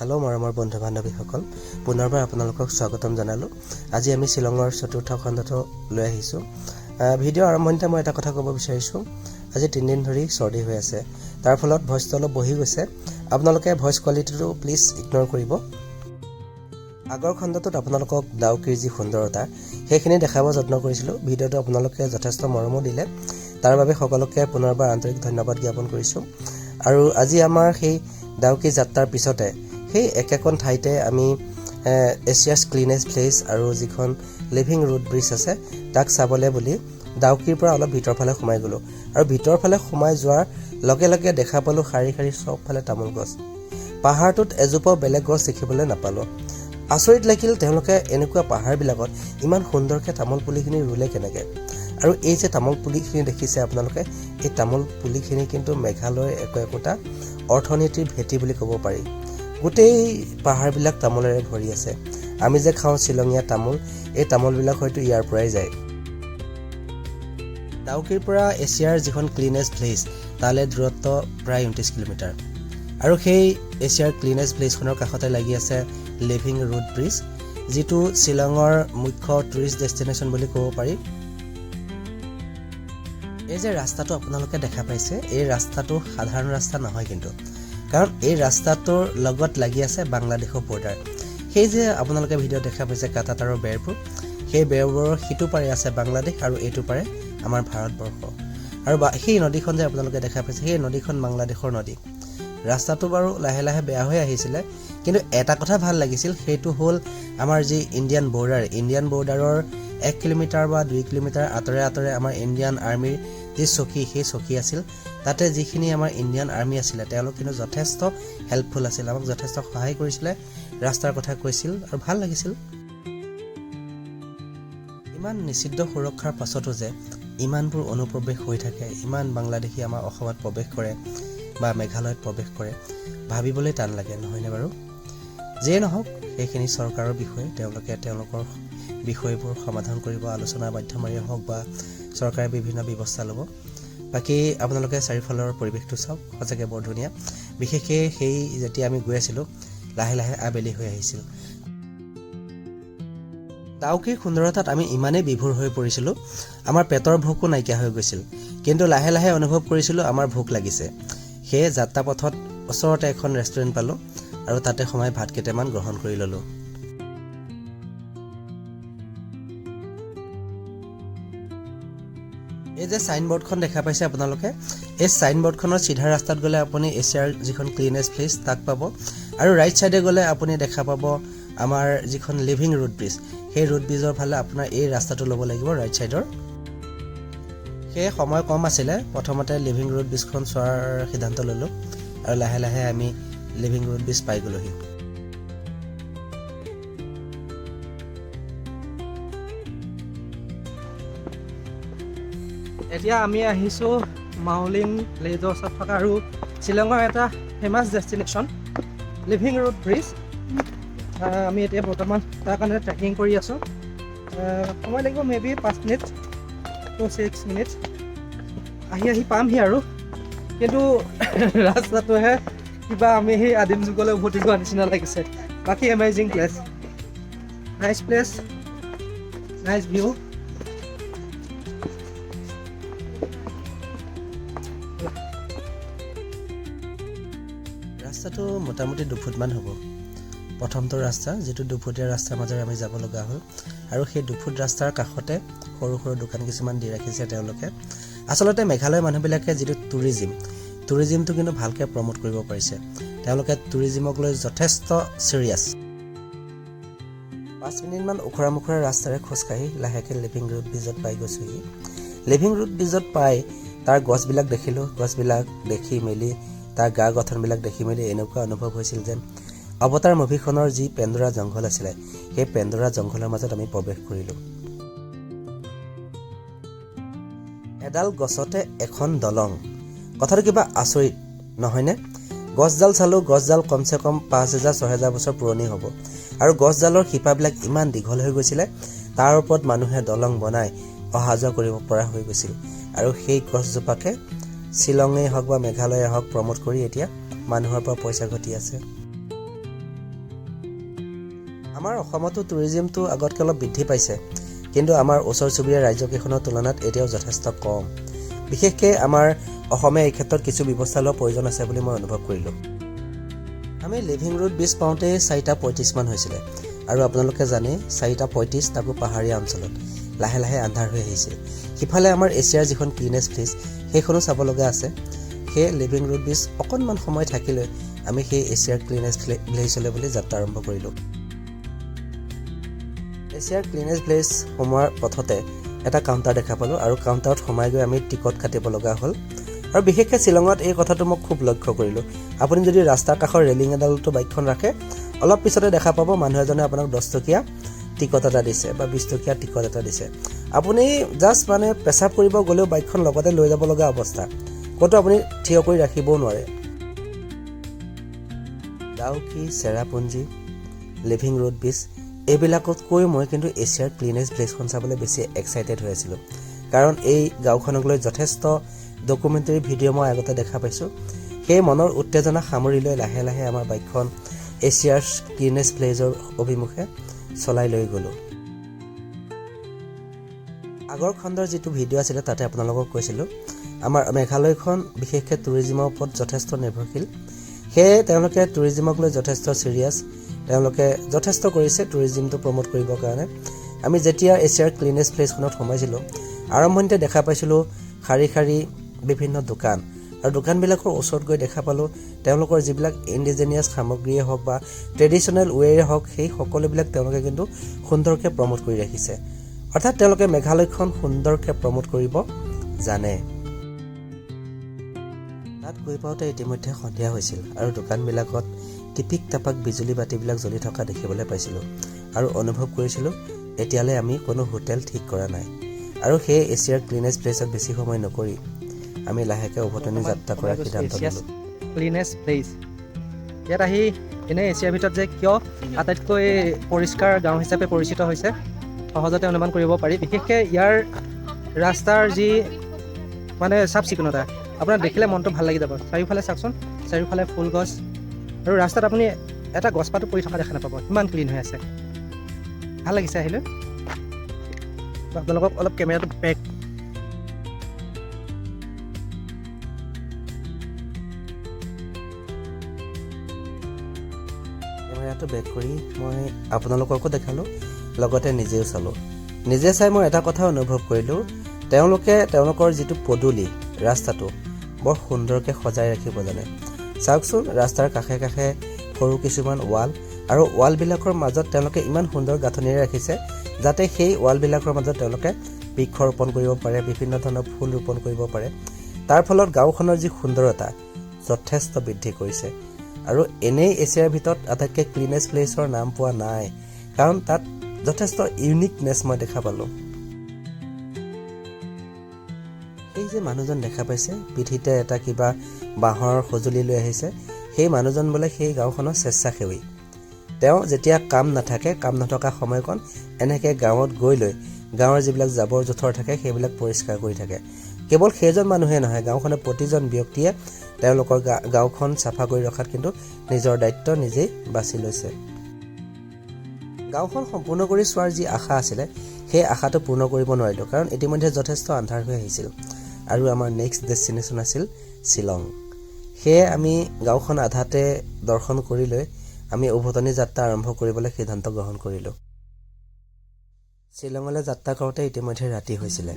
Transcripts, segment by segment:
Hello' মৰমৰ বন্ধু বান্ধৱীসকল, পুনৰবাৰ আপোনালোকক স্বাগতম জনালোঁ। আজি আমি শ্বিলঙৰ চতুৰ্থ খণ্ডটো লৈ আহিছোঁ। ভিডিঅ' আৰম্ভণিতে মই এটা কথা ক'ব বিচাৰিছোঁ। আজি 3 দিন ধৰি চৰ্দি হৈ আছে, তাৰ ফলত ভইচটো অলপ বহি গৈছে। আপোনালোকে ভইচ কোৱালিটিটো প্লিজ ইগন'ৰ কৰিব। আগৰ খণ্ডটোত আপোনালোকক ডাউকিৰ যি সুন্দৰতা সেইখিনি দেখাব যত্ন কৰিছিলোঁ। ভিডিঅ'টো আপোনালোকে যথেষ্ট মৰমো দিলে, তাৰ বাবে সকলোকে পুনৰবাৰ আন্তৰিক ধন্যবাদ জ্ঞাপন কৰিছোঁ। আৰু আজি আমাৰ সেই ডাউকি যাত্ৰাৰ পিছতে সেই একেখন ঠাইতে আমি এছিয়াছ ক্লিনেষ্ট প্লেচ আৰু যিখন লিভিং ৰুট ব্ৰিজ আছে তাক চাবলৈ বুলি ডাউকিৰ পৰা অলপ ভিতৰ ফালে সোমাই গ'লোঁ। আৰু ভিতৰ ফালে সোমাই যোৱাৰ লগে লগে দেখা পালোঁ শাৰী শাৰী চবফালে তামোল গছ। পাহাৰটোত এজোপাও বেলেগ গছ দেখিবলৈ নাপালোঁ। আচৰিত লাগিল, তেওঁলোকে এনেকুৱা পাহাৰবিলাকত ইমান সুন্দৰকৈ তামোল পুলিখিনি ৰুলে কেনেকৈ। আৰু এই যে তামোল পুলিখিনি দেখিছে আপোনালোকে, এই তামোল পুলিখিনি কিন্তু মেঘালয়ৰ একোটা অৰ্থনীতিৰ ভেটি বুলি ক'ব পাৰি। গোটেই পাহাৰবিলাক তামোলেৰে ভৰি আছে। আমি যে খাওঁ শ্বিলঙীয়া তামোল, এই তামোলবিলাক হয়তো ইয়াৰ পৰাই যায়। ডাউকিৰ পৰা এছিয়াৰ যিখন ক্লিনেষ্ট প্লেচ তালৈ দূৰত্ব প্ৰায় 29 কিলোমিটাৰ। আৰু সেই এছিয়াৰ ক্লিনেষ্ট প্লেচখনৰ কাষতে লাগি আছে লিভিং ৰুট ব্ৰিজ, যিটো শ্বিলঙৰ মুখ্য টুৰিষ্ট ডেষ্টিনেশ্যন বুলি ক'ব পাৰি। এই যে ৰাস্তাটো আপোনালোকে দেখা পাইছে, এই ৰাস্তাটো সাধাৰণ ৰাস্তা নহয় কিন্তু, কাৰণ এই ৰাস্তাটোৰ লগত লাগি আছে বাংলাদেশৰ বৰ্ডাৰ। সেই যে আপোনালোকে ভিডিঅ' দেখা পাইছে কাটাতাৰৰ বেৰবোৰ, সেই বেৰবোৰৰ সিটো পাৰে আছে বাংলাদেশ আৰু এইটো পাৰে আমাৰ ভাৰতবৰ্ষ। আৰু সেই নদীখন যে আপোনালোকে দেখা পাইছে, সেই নদীখন বাংলাদেশৰ নদী। ৰাস্তাটো বাৰু লাহে লাহে বেয়া হৈ আহিছিলে, কিন্তু এটা কথা ভাল লাগিছিল, সেইটো হ'ল আমাৰ যি ইণ্ডিয়ান বৰ্ডাৰৰ 1 কিলোমিটাৰ বা 2 কিলোমিটাৰ আঁতৰে আঁতৰে আমাৰ ইণ্ডিয়ান আৰ্মিৰ যি চকী, সেই চকী আছিল। তাতে যিখিনি আমাৰ ইণ্ডিয়ান আৰ্মি আছিলে তেওঁলোক কিন্তু যথেষ্ট হেল্পফুল আছিল, আমাক যথেষ্ট সহায় কৰিছিলে, ৰাস্তাৰ কথা কৈছিল আৰু ভাল লাগিছিল। ইমান নিষিদ্ধ সুৰক্ষাৰ পাছতো যে ইমানবোৰ অনুপ্ৰৱেশ হৈ থাকে, ইমান বাংলাদেশী আমাৰ অসমত প্ৰৱেশ কৰে বা মেঘালয়ত প্ৰৱেশ কৰে, ভাবিবলৈ টান লাগে, নহয়নে বাৰু? যিয়ে নহওক, সেইখিনি চৰকাৰৰ বিষয়ে, তেওঁলোকে তেওঁলোকৰ বিষয়বোৰ সমাধান কৰিব, আলোচনাৰ মাধ্যমেৰে হওক বা চৰকাৰে বিভিন্ন ব্যৱস্থা ল'ব। বাকী আপোনালোকে চাৰিওফালৰ পৰিৱেশটো চাওক, সঁচাকৈ বৰ ধুনীয়া। বিশেষকৈ সেই যেতিয়া আমি গৈ আছিলোঁ, লাহে লাহে আবেলি হৈ আহিছিল। ডাউকিৰ সুন্দৰতাত আমি ইমানেই বিভোৰ হৈ পৰিছিলোঁ, আমাৰ পেটৰ ভোকো নাইকিয়া হৈ গৈছিল। কিন্তু লাহে লাহে অনুভৱ কৰিছিলোঁ আমাৰ ভোক লাগিছে। সেয়ে যাত্ৰাপথত ওচৰতে এখন ৰেষ্টুৰেণ্ট পালোঁ আৰু তাতে সোমাই ভাত কেইটামান গ্ৰহণ কৰি ল'লোঁ। এই যে ছাইনবোৰ্ডখন দেখা পাইছে আপোনালোকে, এই ছাইনবোৰ্ডখনৰ চিধা ৰাস্তাত গ'লে আপুনি এছিয়াৰ যিখন ক্লিনেষ্ট প্লেচ তাক পাব, আৰু ৰাইট ছাইডে গ'লে আপুনি দেখা পাব আমাৰ যিখন লিভিং ৰুট ব্ৰিজ, সেই ৰুট ব্ৰিজৰ ফালে আপোনাৰ এই ৰাস্তাটো ল'ব লাগিব ৰাইট ছাইডৰ। সেয়ে সময় কম আছিলে, প্ৰথমতে লিভিং ৰুট ব্ৰিজখন চোৱাৰ সিদ্ধান্ত ল'লোঁ আৰু লাহে লাহে আমি লিভিং ৰুট ব্ৰিজ পাই গ'লোহি। এতিয়া আমি আহিছোঁ মাউলিং ভিলেজৰ ওচৰত থকা আৰু শ্বিলঙৰ এটা famous destination living root bridge. আমি এতিয়া বৰ্তমান তাৰ কাৰণে ট্ৰেকিং কৰি আছোঁ। সময় লাগিব মেবি 5 মিনিট to 6 মিনিট, আহি পামহি আৰু। কিন্তু ৰাস্তাটোহে কিবা আমি সেই আদিম যুগলৈ উভতি যোৱা নিচিনা লাগিছে। বাকী এমেজিং প্লেচ, নাইচ ভিউ। ৰাস্তাটো মোটামুটি 2 ফুটমান হ'ব। প্ৰথমটো ৰাস্তা, যিটো 2 ফুটীয়া ৰাস্তাৰ মাজেৰে আমি যাব লগা হ'ল, আৰু সেই 2 ফুট ৰাস্তাৰ কাষতে সৰু সৰু দোকান কিছুমান দি ৰাখিছে তেওঁলোকে। আচলতে মেঘালয়ৰ মানুহবিলাকে যিটো টুৰিজিমটো কিন্তু ভালকৈ প্ৰমোট কৰিব পাৰিছে। তেওঁলোকে টুৰিজিমক লৈ যথেষ্ট চিৰিয়াছ। 5 মিনিটমান ওখৰা মোখৰা ৰাস্তাৰে খোজকাঢ়ি লাহেকৈ লিভিং ৰুট ব্ৰিজত পাই গৈছোঁহি। লিভিং ৰুট ব্ৰিজত পাই তাৰ গছবিলাক দেখিলোঁ। গছবিলাক দেখি মেলি, তাৰ গা গঠনবিলাক দেখি মেলি এনেকুৱা অনুভৱ হৈছিল যেন অৱতাৰ মুভিখনৰ যি পেণ্ডোৰা জংঘল আছিলে, সেই পেণ্ডোৰা জংঘলৰ মাজত আমি প্ৰৱেশ কৰিলোঁ। এডাল গছতে এখন দলং, কথাটো কিবা আচৰিত নহয়নে? গছডাল চালোঁ, গছডাল কমচে কম 5000-6000 বছৰ পুৰণি হ'ব, আৰু গছডালৰ শিপাবিলাক ইমান দীঘল হৈ গৈছিলে, তাৰ ওপৰত মানুহে দলং বনাই অহা যোৱা কৰিব পৰা হৈ গৈছিল। আৰু সেই গছজোপাকে শ্বিলঙেই হওক বা মেঘালয়ে হওক প্ৰমোট কৰি এতিয়া মানুহৰ পৰা পইচা ঘটি আছে। আমাৰ অসমতো টুৰিজিমটো আগতকৈ অলপ বৃদ্ধি পাইছে, কিন্তু আমাৰ ওচৰ চুবুৰীয়া ৰাজ্যকেইখনৰ তুলনাত এতিয়াও যথেষ্ট কম। বিশেষকৈ আমাৰ অসমে এই ক্ষেত্ৰত কিছু ব্যৱস্থা লোৱাৰ প্ৰয়োজন আছে বুলি মই অনুভৱ কৰিলোঁ। আমি লিভিং ৰুট ব্ৰিজ পাওঁতে 4:35 মান হৈছিলে, আৰু আপোনালোকে জানে 4:35 তাকো পাহাৰীয়া অঞ্চলত লাহে লাহে আন্ধাৰ হৈ আহিছিল। সিফালে আমাৰ এছিয়াৰ যিখন ক্লিনেষ্ট ভিলেজ সেইখনো চাব লগা আছে। সেই লিভিং ৰুট ব্ৰিজ অকণমান সময় থাকিলৈ আমি সেই এছিয়াৰ ক্লিনেষ্ট ভিলেজলৈ বুলি যাত্ৰা আৰম্ভ কৰিলোঁ। এছিয়াৰ ক্লিনেষ্ট ভিলেজ সোমোৱাৰ পথতে এটা কাউণ্টাৰ দেখা পালোঁ, আৰু কাউণ্টাৰত সোমাই গৈ আমি টিকট কাটিব লগা হ'ল। আৰু বিশেষকৈ শ্বিলঙত এই কথাটো মই খুব লক্ষ্য কৰিলোঁ। আপুনি যদি ৰাস্তাৰ কাষৰ ৰেলিং এডালতো বাইকখন ৰাখে, অলপ পিছতে দেখা পাব মানুহ এজনে আপোনাক 10 টকীয়া টিকট এটা দিছে বা 20 টকীয়া টিকট এটা দিছে। আপুনি জাষ্ট মানে পেচাব কৰিব গ'লেও বাইকখন লগতে লৈ যাব লগা অৱস্থা, ক'তো আপুনি থিয় কৰি ৰাখিবও নোৱাৰে। Dawki, Cherrapunji, living root bridge এইবিলাকতকৈ মই কিন্তু এছিয়াৰ ক্লিনেষ্ট ভিলেজখন চাবলৈ বেছি এক্সাইটেড হৈ আছিলোঁ, কাৰণ এই গাঁওখনক লৈ যথেষ্ট ডকুমেণ্টেৰী ভিডিঅ' মই আগতে দেখা পাইছোঁ। সেই মনৰ উত্তেজনা সামৰি লৈ লাহে লাহে আমাৰ বাইকখন এছিয়াৰ ক্লিনেষ্ট ভিলেজৰ অভিমুখে চলাই লৈ গ'লোঁ। আগৰ খণ্ডৰ যিটো ভিডিঅ' আছিলে তাতে আপোনালোকক কৈছিলোঁ আমাৰ মেঘালয়খন বিশেষকৈ টুৰিজিমৰ ওপৰত যথেষ্ট নিৰ্ভৰশীল। সেয়ে তেওঁলোকে টুৰিজিমক লৈ যথেষ্ট চিৰিয়াছ, তেওঁলোকে যথেষ্ট কৰিছে টুৰিজিমটো প্ৰমোট কৰিবৰ কাৰণে। আমি যেতিয়া এছিয়াৰ ক্লিনেষ্ট ভিলেজখনত সোমাইছিলোঁ, আৰম্ভণিতে দেখা পাইছিলোঁ শাৰী শাৰী বিভিন্ন দোকান, আৰু দোকানবিলাকৰ ওচৰত গৈ দেখা পালোঁ তেওঁলোকৰ যিবিলাক ইণ্ডিজেনিয়াছ সামগ্ৰীয়ে হওক বা ট্ৰেডিশ্যনেল ৱেৰে হওক, সেই সকলোবিলাক তেওঁলোকে কিন্তু সুন্দৰকৈ প্ৰমোট কৰি ৰাখিছে। অৰ্থাৎ তেওঁলোকে মেঘালয়খন সুন্দৰকৈ প্ৰমোট কৰিব জানে। তাত গৈ পাওঁতে ইতিমধ্যে সন্ধিয়া হৈছিল, আৰু দোকানবিলাকত টিপিক টাপাক বিজুলী বাতিবিলাক জ্বলি থকা দেখিবলৈ পাইছিলোঁ, আৰু অনুভৱ কৰিছিলোঁ এতিয়ালৈ আমি কোনো হোটেল ঠিক কৰা নাই। আৰু সেই এছিয়াৰ ক্লিনেষ্ট ভিলেজত বেছি সময় নকৰি আমি লাহেকৈ উভতনি যাত্ৰা কৰাৰ সিদ্ধান্ত ল'লোঁ। ক্লিনেষ্ট ভিলেজ ইয়াত আহি এনেই এছিয়াৰ ভিতৰত যে কিয় আটাইতকৈ পৰিষ্কাৰ গাঁও হিচাপে পৰিচিত হৈছে সহজতে অনুমান কৰিব পাৰি। বিশেষকৈ ইয়াৰ ৰাস্তাৰ যি মানে চাফ চিকুণতা আপোনাৰ দেখিলে মনটো ভাল লাগি যাব। চাৰিওফালে চাওকচোন, চাৰিওফালে ফুল গছ, আৰু ৰাস্তাত আপুনি এটা গছপাতো পৰি থকা দেখা নাপাব, ইমান ক্লিন হৈ আছে। ভাল লাগিছে আহিলে। আপোনালোকক অলপ কেমেৰাটো বেক কৰি মই আপোনালোককো দেখালোঁ, লগতে নিজেও চালোঁ। নিজে চাই মই এটা কথা অনুভৱ কৰিলোঁ, তেওঁলোকে তেওঁলোকৰ যিটো পদূলি ৰাস্তাটো বৰ সুন্দৰকৈ সজাই ৰাখিব জানে। চাওকচোন, ৰাস্তাৰ কাষে কাষে সৰু কিছুমান ৱাল, আৰু ৱালবিলাকৰ মাজত তেওঁলোকে ইমান সুন্দৰ গাঁথনিৰে ৰাখিছে যাতে সেই ৱালবিলাকৰ মাজত তেওঁলোকে বৃক্ষ ৰোপণ কৰিব পাৰে, বিভিন্ন ধৰণৰ ফুল ৰোপণ কৰিব পাৰে। তাৰ ফলত গাঁওখনৰ যি সুন্দৰতা যথেষ্ট বৃদ্ধি কৰিছে। আৰু এনেই এছিয়াৰ ভিতৰত আটাইতকৈ ক্লিনেষ্ট ভিলেজৰ নাম পোৱা নাই, কাৰণ তাত যথেষ্ট ইউনিকনেছ মই দেখা পালোঁ। সেই যে মানুহজন দেখা পাইছে পিঠিতে এটা কিবা বাঁহৰ সঁজুলি লৈ আহিছে, সেই মানুহজন বোলে সেই গাঁওখনৰ স্বেচ্ছাসেৱী। তেওঁ যেতিয়া কাম নাথাকে, কাম নথকা সময়কণ এনেকৈ গাঁৱত গৈ লৈ গাঁৱৰ যিবিলাক জাবৰ জোঁথৰ থাকে সেইবিলাক পৰিষ্কাৰ কৰি থাকে। কেৱল সেইজন মানুহে নহয়, গাঁওখনৰ প্ৰতিজন ব্যক্তিয়ে তেওঁলোকৰ গাঁওখন চাফা কৰি ৰখাত কিন্তু নিজৰ দায়িত্ব নিজেই বাছি লৈছে। গাঁওখন সম্পূৰ্ণ কৰি চোৱাৰ যি আশা আছিলে সেই আশাটো পূৰ্ণ কৰিব নোৱাৰিলোঁ, কাৰণ ইতিমধ্যে যথেষ্ট আন্ধাৰ হৈ আহিছিল, আৰু আমাৰ নেক্সট ডেষ্টিনেশ্যন আছিল শ্বিলং। সেয়ে আমি গাঁওখন আধাতে দৰ্শন কৰি লৈ আমি উভতনি যাত্ৰা আৰম্ভ কৰিবলৈ সিদ্ধান্ত গ্ৰহণ কৰিলোঁ। শ্বিলঙলৈ যাত্ৰা কৰোঁতে ইতিমধ্যে ৰাতি হৈছিলে।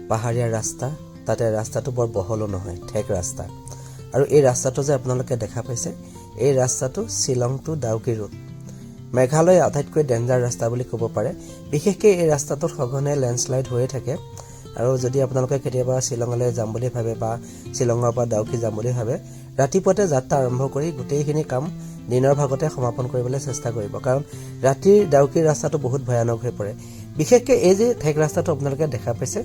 পাহাৰীয়া ৰাস্তা, তাতে ৰাস্তাটো বৰ বহলো নহয়, ঠেক ৰাস্তা। আৰু এই ৰাস্তাটো যে আপোনালোকে দেখা পাইছে, এই ৰাস্তাটো শ্বিলং টু ডাউকি ৰোড, মেঘালয় আটাইতকৈ ডেঞ্জাৰ ৰাস্তা বুলি ক'ব পাৰে। বিশেষকৈ এই ৰাস্তাটোত সঘনে লেণ্ডশ্লাইড হৈয়ে থাকে, আৰু যদি আপোনালোকে কেতিয়াবা শ্বিলঙলৈ যাম বুলি ভাবে বা শ্বিলঙৰ পৰা ডাউকি যাম বুলি ভাবে, ৰাতিপুৱাতে যাত্ৰা আৰম্ভ কৰি গোটেইখিনি কাম দিনৰ ভাগতে সমাপন কৰিবলৈ চেষ্টা কৰিব, কাৰণ ৰাতিৰ ডাউকিৰ ৰাস্তাটো বহুত ভয়ানক হৈ পৰে। বিশেষকৈ এই যে ঠেক ৰাস্তাটো আপোনালোকে দেখা পাইছে,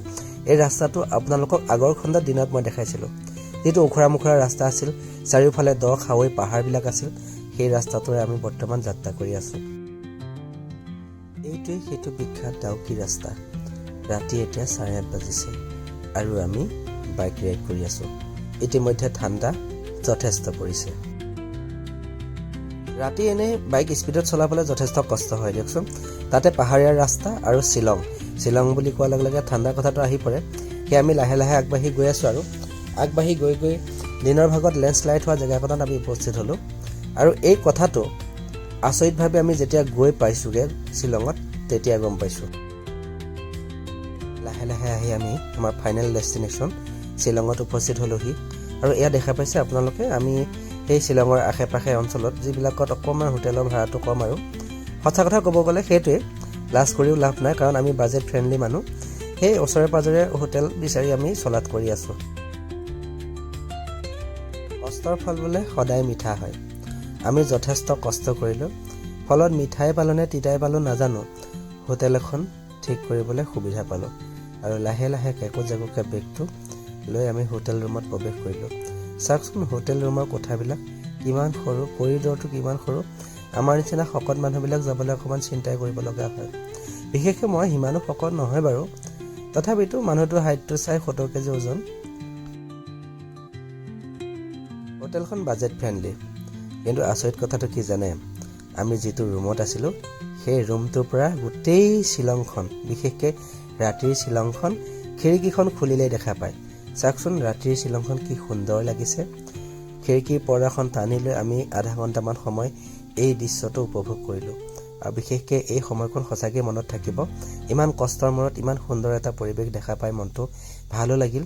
এই ৰাস্তাটো আপোনালোকক আগৰ খণ্ডৰ দিনত মই দেখাইছিলোঁ। যিটো ওখৰা মোখৰা ৰাস্তা আছিল, চাৰিওফালে দ খাৱৈ পাহাৰবিলাক আছিল, সেই ৰাস্তাটোৰে আমি বৰ্তমান যাত্ৰা কৰি আছোঁ। এইটোৱেই সেইটো বিখ্যাত ডাউকি ৰাস্তা। ৰাতি এতিয়া 8:30 বাজিছে, আৰু আমি বাইক ৰাইড কৰি আছোঁ। ইতিমধ্যে ঠাণ্ডা যথেষ্ট পৰিছে। ৰাতি এনেই বাইক স্পীডত চলাবলৈ যথেষ্ট কষ্ট হয় দিয়কচোন। তাতে পাহাৰীয়া ৰাস্তা আৰু শ্বিলং বুলি কোৱাৰ লগে লগে ঠাণ্ডা কথাটো আহি পৰে। সেয়ে আমি লাহে লাহে আগবাঢ়ি গৈ আছোঁ আৰু আগবাঢ়ি গৈ গৈ দিনৰ ভাগত লেণ্ডশ্লাইড হোৱা জেগাকণত আমি উপস্থিত হ'লোঁ। আৰু এই কথাটো আচৰিতভাৱে আমি যেতিয়া গৈ পাইছোঁগৈ শ্বিলঙত তেতিয়া গম পাইছোঁ। লাহে লাহে আহি আমি আমাৰ ফাইনেল ডেষ্টিনেশ্যন শ্বিলঙত উপস্থিত হ'লোহি। আৰু এয়া দেখা পাইছে আপোনালোকে, আমি সেই শ্বিলঙৰ আশে পাশে অঞ্চলত যিবিলাকত অকণমান হোটেলৰ ভাড়াটো কম। আৰু সঁচা কথা ক'ব গ'লে সেইটোৱে, লাজ কৰিও লাভ নাই, কাৰণ আমি বাজেট ফ্ৰেণ্ডলি মানুহ। সেই ওচৰে পাঁজৰে হোটেল বিচাৰি আমি চলাত কৰি আছোঁ। কষ্টৰ ফল বোলে সদায় মিঠা হয়। আমি যথেষ্ট কষ্ট কৰিলোঁ, ফলত মিঠাই পালোঁ নে তিতাই পালোঁ নাজানো, হোটেল এখন ঠিক কৰিবলৈ সুবিধা পালোঁ। আৰু লাহে লাহে কেকু জেকুকে বেগটো লৈ আমি হোটেল ৰুমত প্ৰৱেশ কৰিলোঁ। চাওকচোন হোটেল ৰুমৰ কোঠাবিলাক কিমান সৰু, কৰিডৰটো কিমান সৰু। আমাৰ নিচিনা শকত মানুহবিলাক যাবলৈ অকণমান চিন্তাই কৰিব লগা হয়। বিশেষকৈ মই সিমানো শকত নহয় বাৰু, তথাপিতো মানুহটোৰ হাইটটো চাই 70 কেজি ওজন। হোটেলখন বাজেট ফ্ৰেণ্ডলি, কিন্তু আচৰিত কথাটো কি জানে, আমি যিটো ৰুমত আছিলোঁ সেই ৰুমটোৰ পৰা গোটেই শ্বিলংখন, বিশেষকৈ ৰাতিৰ শ্বিলংখন খিৰিকীখন খুলিলেই দেখা পায়। চাওকচোন ৰাতিৰ শ্বিলংখন কি সুন্দৰ লাগিছে। খিৰিকীৰ পৰ্দাখন টানি লৈ আমি আধা ঘণ্টামান সময় এই দৃশ্যটো উপভোগ কৰিলোঁ। আৰু বিশেষকৈ এই সময়খন সঁচাকৈ মনত থাকিব। ইমান কষ্টৰ মূৰত ইমান সুন্দৰ এটা পৰিৱেশ দেখা পাই মনটো ভালো লাগিল।